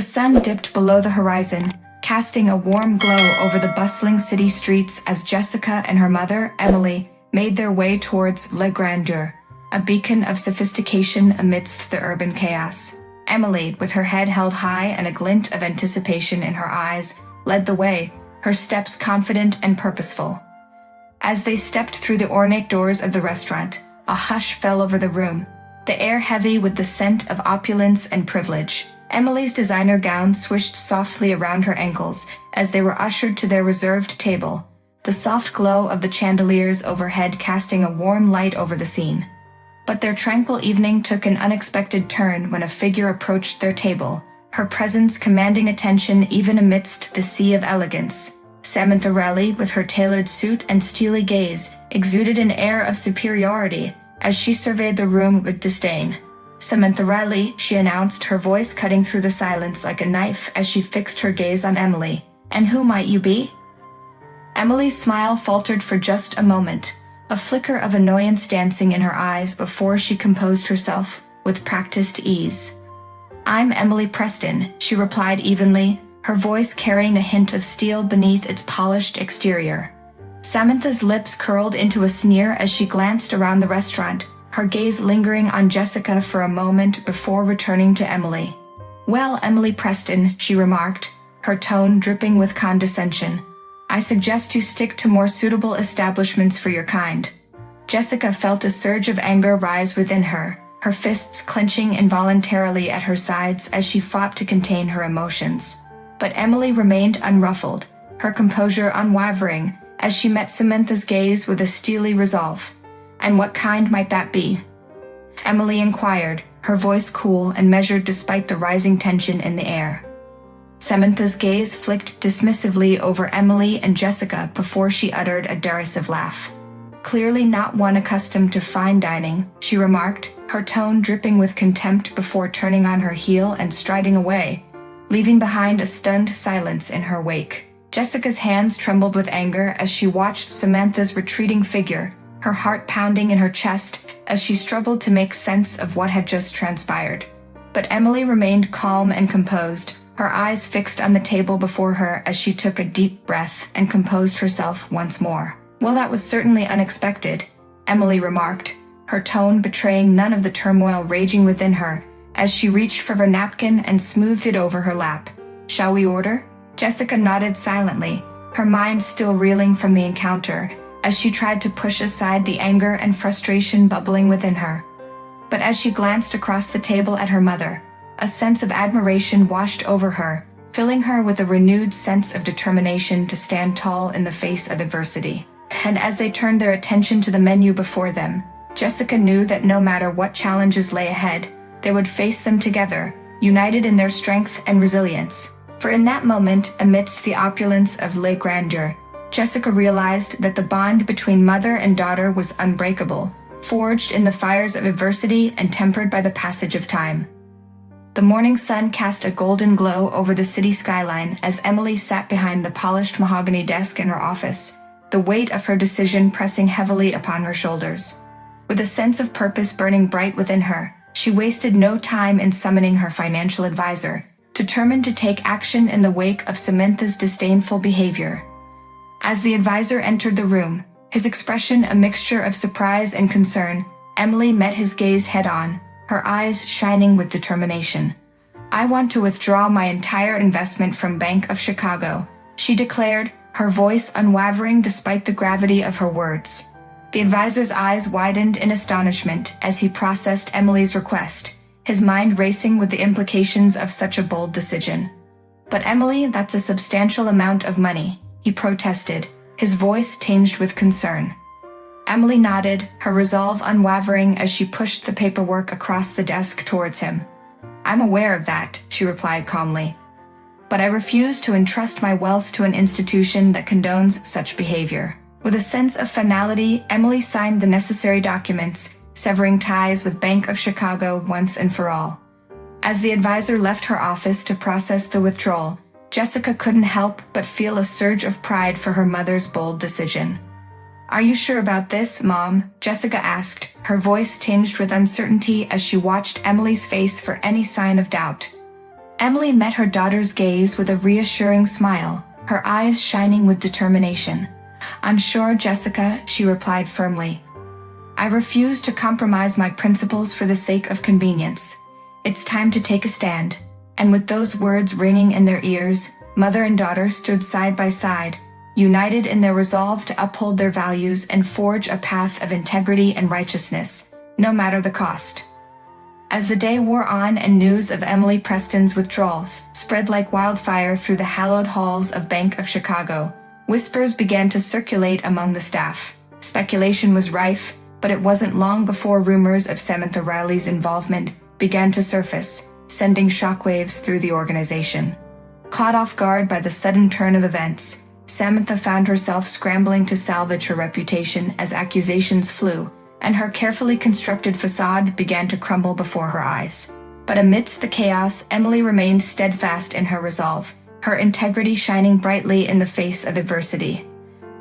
The sun dipped below the horizon, casting a warm glow over the bustling city streets as Jessica and her mother, Emily, made their way towards Le Grandeur, a beacon of sophistication amidst the urban chaos. Emily, with her head held high and a glint of anticipation in her eyes, led the way, her steps confident and purposeful. As they stepped through the ornate doors of the restaurant, a hush fell over the room, the air heavy with the scent of opulence and privilege. Emily's designer gown swished softly around her ankles as they were ushered to their reserved table, the soft glow of the chandeliers overhead casting a warm light over the scene. But their tranquil evening took an unexpected turn when a figure approached their table, her presence commanding attention even amidst the sea of elegance. Samantha Raleigh, with her tailored suit and steely gaze, exuded an air of superiority as she surveyed the room with disdain. "Samantha Raleigh," she announced, her voice cutting through the silence like a knife as she fixed her gaze on Emily. "And who might you be?" Emily's smile faltered for just a moment, a flicker of annoyance dancing in her eyes before she composed herself with practiced ease. "I'm Emily Preston," she replied evenly, her voice carrying a hint of steel beneath its polished exterior. Samantha's lips curled into a sneer as she glanced around the restaurant, her gaze lingering on Jessica for a moment before returning to Emily. "Well, Emily Preston," she remarked, her tone dripping with condescension, "I suggest you stick to more suitable establishments for your kind." Jessica felt a surge of anger rise within her, her fists clenching involuntarily at her sides as she fought to contain her emotions. But Emily remained unruffled, her composure unwavering, as she met Samantha's gaze with a steely resolve. "And what kind might that be?" Emily inquired, her voice cool and measured despite the rising tension in the air. Samantha's gaze flicked dismissively over Emily and Jessica before she uttered a derisive laugh. "Clearly not one accustomed to fine dining," she remarked, her tone dripping with contempt before turning on her heel and striding away, leaving behind a stunned silence in her wake. Jessica's hands trembled with anger as she watched Samantha's retreating figure, her heart pounding in her chest as she struggled to make sense of what had just transpired. But Emily remained calm and composed, her eyes fixed on the table before her as she took a deep breath and composed herself once more. "Well, that was certainly unexpected," Emily remarked, her tone betraying none of the turmoil raging within her as she reached for her napkin and smoothed it over her lap. "Shall we order?" Jessica nodded silently, her mind still reeling from the encounter, as she tried to push aside the anger and frustration bubbling within her. But as she glanced across the table at her mother, a sense of admiration washed over her, filling her with a renewed sense of determination to stand tall in the face of adversity. And as they turned their attention to the menu before them, Jessica knew that no matter what challenges lay ahead, they would face them together, united in their strength and resilience. For in that moment, amidst the opulence of Le Grandeur, Jessica realized that the bond between mother and daughter was unbreakable, forged in the fires of adversity and tempered by the passage of time. The morning sun cast a golden glow over the city skyline as Emily sat behind the polished mahogany desk in her office, the weight of her decision pressing heavily upon her shoulders. With a sense of purpose burning bright within her, she wasted no time in summoning her financial advisor, determined to take action in the wake of Samantha's disdainful behavior. As the advisor entered the room, his expression a mixture of surprise and concern, Emily met his gaze head-on, her eyes shining with determination. "I want to withdraw my entire investment from Bank of Chicago," she declared, her voice unwavering despite the gravity of her words. The advisor's eyes widened in astonishment as he processed Emily's request, his mind racing with the implications of such a bold decision. "But Emily, that's a substantial amount of money," he protested, his voice tinged with concern. Emily nodded, her resolve unwavering as she pushed the paperwork across the desk towards him. "I'm aware of that," she replied calmly. "But I refuse to entrust my wealth to an institution that condones such behavior." With a sense of finality, Emily signed the necessary documents, severing ties with Bank of Chicago once and for all. As the advisor left her office to process the withdrawal, Jessica couldn't help but feel a surge of pride for her mother's bold decision. "Are you sure about this, Mom?" Jessica asked, her voice tinged with uncertainty as she watched Emily's face for any sign of doubt. Emily met her daughter's gaze with a reassuring smile, her eyes shining with determination. "I'm sure, Jessica," she replied firmly. "I refuse to compromise my principles for the sake of convenience. It's time to take a stand." And with those words ringing in their ears, mother and daughter stood side by side, united in their resolve to uphold their values and forge a path of integrity and righteousness, no matter the cost. As the day wore on and news of Emily Preston's withdrawal spread like wildfire through the hallowed halls of Bank of Chicago, whispers began to circulate among the staff. Speculation was rife, but it wasn't long before rumors of Samantha Riley's involvement began to surface, sending shockwaves through the organization. Caught off guard by the sudden turn of events, Samantha found herself scrambling to salvage her reputation as accusations flew, and her carefully constructed facade began to crumble before her eyes. But amidst the chaos, Emily remained steadfast in her resolve, her integrity shining brightly in the face of adversity.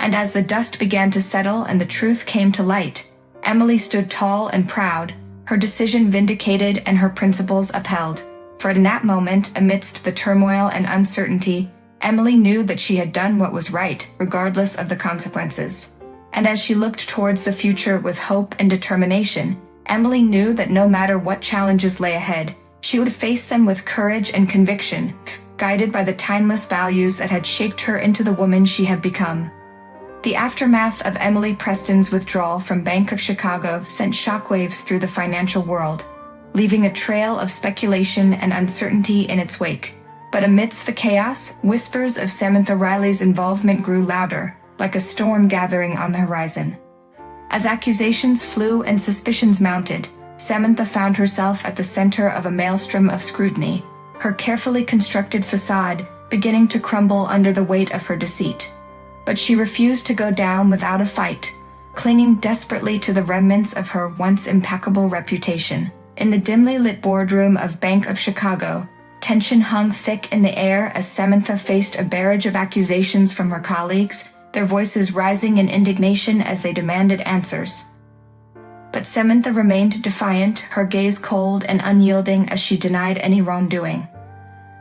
And as the dust began to settle and the truth came to light, Emily stood tall and proud, her decision vindicated and her principles upheld. For in that moment, amidst the turmoil and uncertainty, Emily knew that she had done what was right, regardless of the consequences. And as she looked towards the future with hope and determination, Emily knew that no matter what challenges lay ahead, she would face them with courage and conviction, guided by the timeless values that had shaped her into the woman she had become. The aftermath of Emily Preston's withdrawal from Bank of Chicago sent shockwaves through the financial world, leaving a trail of speculation and uncertainty in its wake. But amidst the chaos, whispers of Samantha Riley's involvement grew louder, like a storm gathering on the horizon. As accusations flew and suspicions mounted, Samantha found herself at the center of a maelstrom of scrutiny, her carefully constructed facade beginning to crumble under the weight of her deceit. But she refused to go down without a fight, clinging desperately to the remnants of her once impeccable reputation. In the dimly lit boardroom of Bank of Chicago, tension hung thick in the air as Samantha faced a barrage of accusations from her colleagues, their voices rising in indignation as they demanded answers. But Samantha remained defiant, her gaze cold and unyielding as she denied any wrongdoing.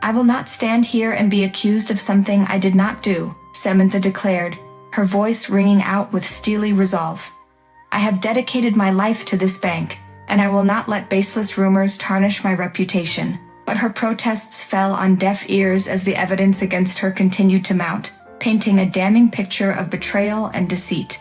"I will not stand here and be accused of something I did not do," Samantha declared, her voice ringing out with steely resolve. "I have dedicated my life to this bank, and I will not let baseless rumors tarnish my reputation." But her protests fell on deaf ears as the evidence against her continued to mount, painting a damning picture of betrayal and deceit.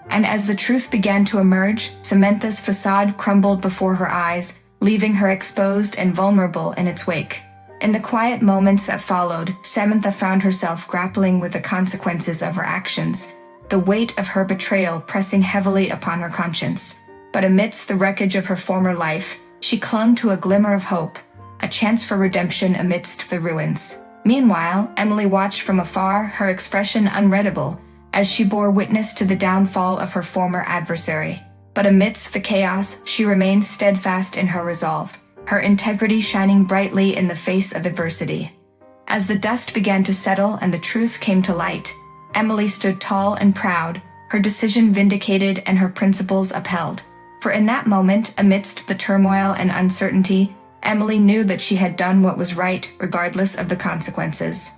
And as the truth began to emerge, Samantha's facade crumbled before her eyes, leaving her exposed and vulnerable in its wake. In the quiet moments that followed, Samantha found herself grappling with the consequences of her actions, the weight of her betrayal pressing heavily upon her conscience. But amidst the wreckage of her former life, she clung to a glimmer of hope, a chance for redemption amidst the ruins. Meanwhile, Emily watched from afar, her expression unreadable, as she bore witness to the downfall of her former adversary. But amidst the chaos, she remained steadfast in her resolve, her integrity shining brightly in the face of adversity. As the dust began to settle and the truth came to light, Emily stood tall and proud, her decision vindicated and her principles upheld. For in that moment, amidst the turmoil and uncertainty, Emily knew that she had done what was right, regardless of the consequences.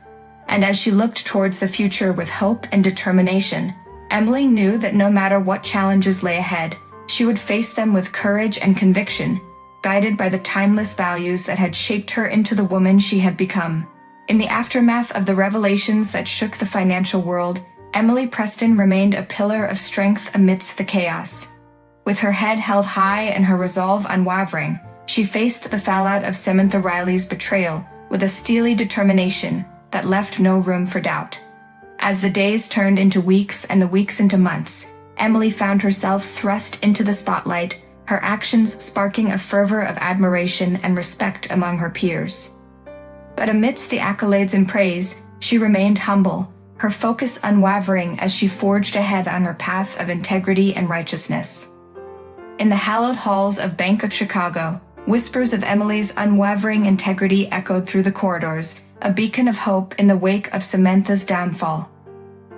And as she looked towards the future with hope and determination, Emily knew that no matter what challenges lay ahead, she would face them with courage and conviction, guided by the timeless values that had shaped her into the woman she had become. In the aftermath of the revelations that shook the financial world, Emily Preston remained a pillar of strength amidst the chaos. With her head held high and her resolve unwavering, she faced the fallout of Samantha Riley's betrayal with a steely determination that left no room for doubt. As the days turned into weeks and the weeks into months, Emily found herself thrust into the spotlight, her actions sparking a fervor of admiration and respect among her peers. But amidst the accolades and praise, she remained humble, her focus unwavering as she forged ahead on her path of integrity and righteousness. In the hallowed halls of Bank of Chicago, whispers of Emily's unwavering integrity echoed through the corridors, a beacon of hope in the wake of Samantha's downfall.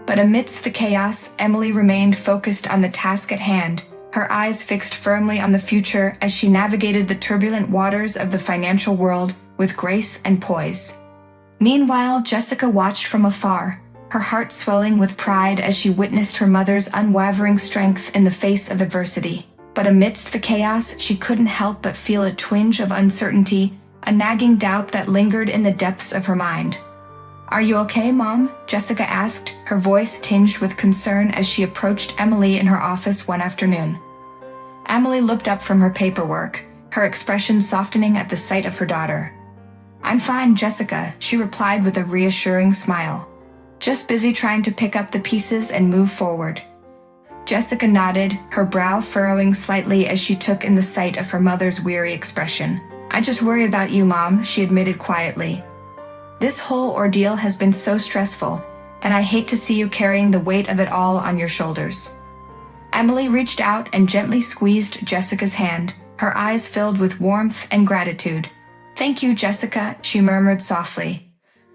But amidst the chaos, Emily remained focused on the task at hand, her eyes fixed firmly on the future as she navigated the turbulent waters of the financial world with grace and poise. Meanwhile, Jessica watched from afar, her heart swelling with pride as she witnessed her mother's unwavering strength in the face of adversity. But amidst the chaos, she couldn't help but feel a twinge of uncertainty, a nagging doubt that lingered in the depths of her mind. "Are you okay, Mom?" Jessica asked, her voice tinged with concern as she approached Emily in her office one afternoon. Emily looked up from her paperwork, her expression softening at the sight of her daughter. "I'm fine, Jessica," she replied with a reassuring smile. "Just busy trying to pick up the pieces and move forward." Jessica nodded, her brow furrowing slightly as she took in the sight of her mother's weary expression. "I just worry about you, Mom," she admitted quietly. "This whole ordeal has been so stressful, and I hate to see you carrying the weight of it all on your shoulders." Emily reached out and gently squeezed Jessica's hand, her eyes filled with warmth and gratitude. "Thank you, Jessica," she murmured softly.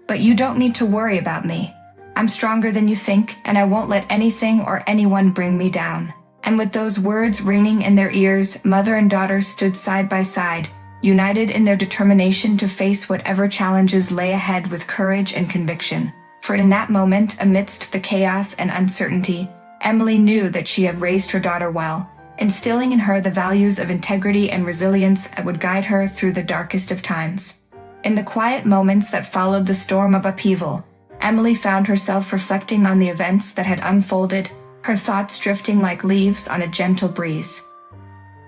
"But you don't need to worry about me. I'm stronger than you think, and I won't let anything or anyone bring me down." And with those words ringing in their ears, mother and daughter stood side by side, united in their determination to face whatever challenges lay ahead with courage and conviction. For in that moment, amidst the chaos and uncertainty, Emily knew that she had raised her daughter well, instilling in her the values of integrity and resilience that would guide her through the darkest of times. In the quiet moments that followed the storm of upheaval, Emily found herself reflecting on the events that had unfolded, her thoughts drifting like leaves on a gentle breeze.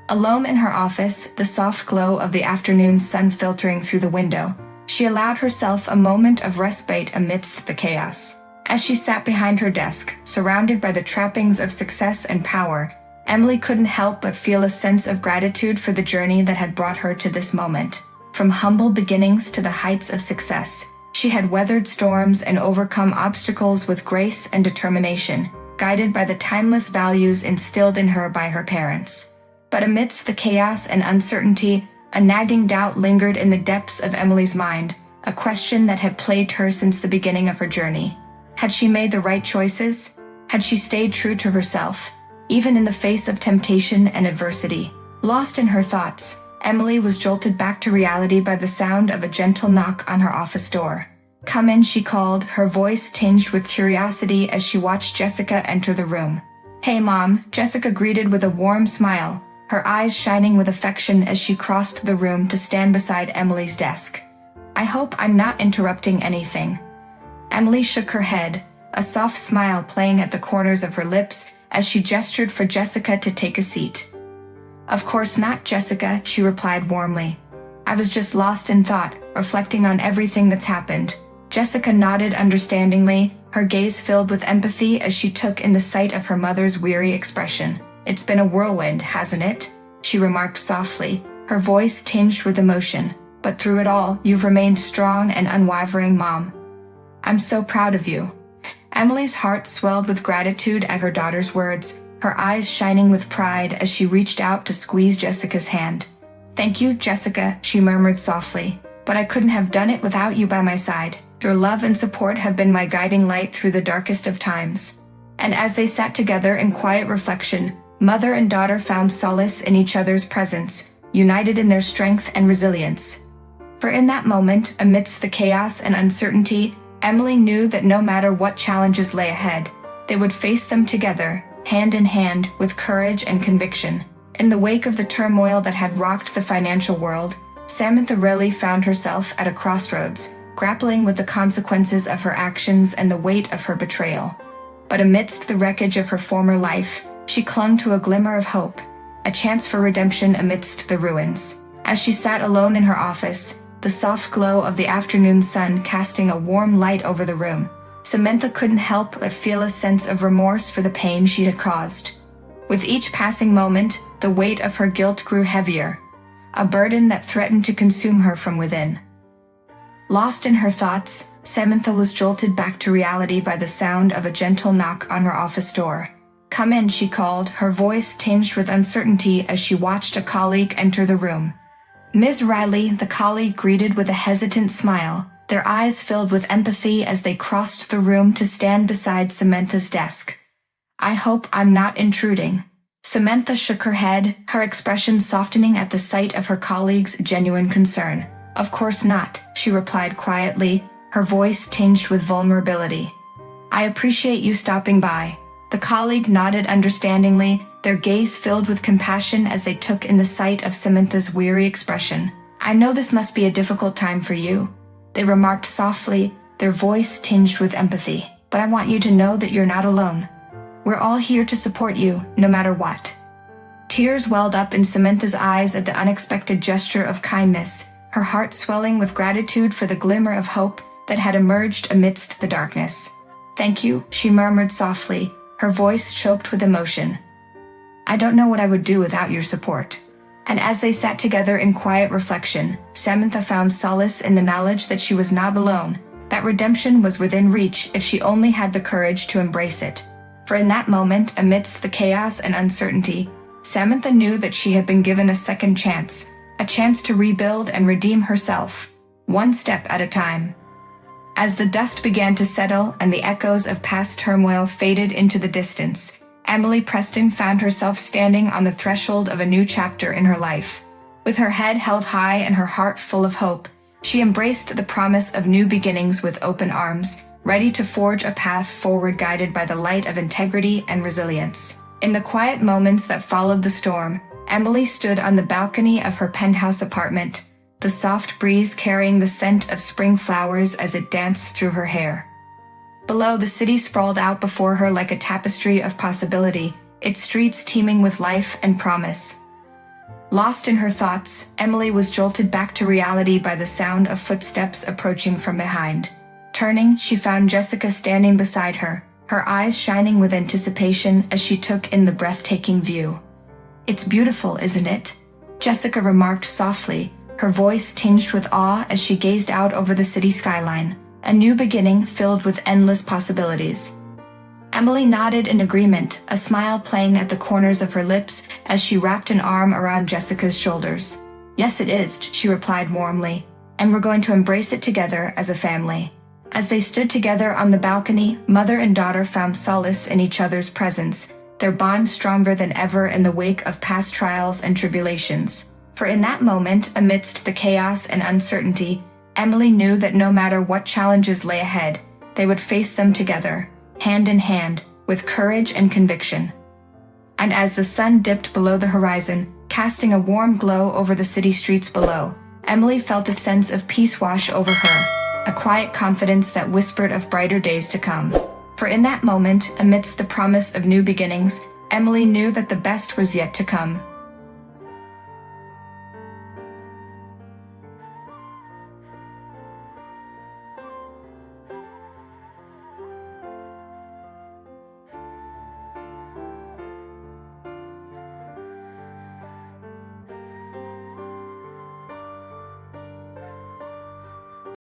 Alone in her office, the soft glow of the afternoon sun filtering through the window, she allowed herself a moment of respite amidst the chaos. As she sat behind her desk, surrounded by the trappings of success and power, Emily couldn't help but feel a sense of gratitude for the journey that had brought her to this moment. From humble beginnings to the heights of success, she had weathered storms and overcome obstacles with grace and determination, guided by the timeless values instilled in her by her parents. But amidst the chaos and uncertainty, a nagging doubt lingered in the depths of Emily's mind, a question that had plagued her since the beginning of her journey. Had she made the right choices? Had she stayed true to herself, even in the face of temptation and adversity? Lost in her thoughts, Emily was jolted back to reality by the sound of a gentle knock on her office door. "Come in," she called, her voice tinged with curiosity as she watched Jessica enter the room. "Hey, Mom," Jessica greeted with a warm smile, her eyes shining with affection as she crossed the room to stand beside Emily's desk. "I hope I'm not interrupting anything." Emily shook her head, a soft smile playing at the corners of her lips as she gestured for Jessica to take a seat. "Of course not, Jessica," she replied warmly. "I was just lost in thought, reflecting on everything that's happened." Jessica nodded understandingly, her gaze filled with empathy as she took in the sight of her mother's weary expression. "It's been a whirlwind, hasn't it?" she remarked softly, her voice tinged with emotion. "But through it all, you've remained strong and unwavering, Mom. I'm so proud of you." Emily's heart swelled with gratitude at her daughter's words, her eyes shining with pride as she reached out to squeeze Jessica's hand. "Thank you, Jessica," she murmured softly, "but I couldn't have done it without you by my side. Your love and support have been my guiding light through the darkest of times." And as they sat together in quiet reflection, mother and daughter found solace in each other's presence, united in their strength and resilience. For in that moment, amidst the chaos and uncertainty, Emily knew that no matter what challenges lay ahead, they would face them together, hand in hand, with courage and conviction. In the wake of the turmoil that had rocked the financial world, Samantha really found herself at a crossroads, grappling with the consequences of her actions and the weight of her betrayal. But amidst the wreckage of her former life, she clung to a glimmer of hope, a chance for redemption amidst the ruins. As she sat alone in her office, the soft glow of the afternoon sun casting a warm light over the room, Samantha couldn't help but feel a sense of remorse for the pain she had caused. With each passing moment, the weight of her guilt grew heavier, a burden that threatened to consume her from within. Lost in her thoughts, Samantha was jolted back to reality by the sound of a gentle knock on her office door. "Come in," she called, her voice tinged with uncertainty as she watched a colleague enter the room. "Ms. Riley," the colleague greeted with a hesitant smile, their eyes filled with empathy as they crossed the room to stand beside Samantha's desk. "I hope I'm not intruding." Samantha shook her head, her expression softening at the sight of her colleague's genuine concern. "Of course not," she replied quietly, her voice tinged with vulnerability. "I appreciate you stopping by." The colleague nodded understandingly, their gaze filled with compassion as they took in the sight of Samantha's weary expression. "I know this must be a difficult time for you," they remarked softly, their voice tinged with empathy. "But I want you to know that you're not alone. We're all here to support you, no matter what." Tears welled up in Samantha's eyes at the unexpected gesture of kindness, her heart swelling with gratitude for the glimmer of hope that had emerged amidst the darkness. "Thank you," she murmured softly, her voice choked with emotion. "I don't know what I would do without your support." And as they sat together in quiet reflection, Samantha found solace in the knowledge that she was not alone, that redemption was within reach if she only had the courage to embrace it. For in that moment, amidst the chaos and uncertainty, Samantha knew that she had been given a second chance, a chance to rebuild and redeem herself, one step at a time. As the dust began to settle and the echoes of past turmoil faded into the distance, Emily Preston found herself standing on the threshold of a new chapter in her life. With her head held high and her heart full of hope, she embraced the promise of new beginnings with open arms, ready to forge a path forward guided by the light of integrity and resilience. In the quiet moments that followed the storm, Emily stood on the balcony of her penthouse apartment, the soft breeze carrying the scent of spring flowers as it danced through her hair. Below, the city sprawled out before her like a tapestry of possibility, its streets teeming with life and promise. Lost in her thoughts, Emily was jolted back to reality by the sound of footsteps approaching from behind. Turning, she found Jessica standing beside her, her eyes shining with anticipation as she took in the breathtaking view. "It's beautiful, isn't it?" Jessica remarked softly, her voice tinged with awe as she gazed out over the city skyline, a new beginning filled with endless possibilities. Emily nodded in agreement, a smile playing at the corners of her lips as she wrapped an arm around Jessica's shoulders. "Yes, it is," she replied warmly, "and we're going to embrace it together as a family." As they stood together on the balcony, mother and daughter found solace in each other's presence, their bond stronger than ever in the wake of past trials and tribulations. For in that moment, amidst the chaos and uncertainty, Emily knew that no matter what challenges lay ahead, they would face them together, hand in hand, with courage and conviction. And as the sun dipped below the horizon, casting a warm glow over the city streets below, Emily felt a sense of peace wash over her, a quiet confidence that whispered of brighter days to come. For in that moment, amidst the promise of new beginnings, Emily knew that the best was yet to come.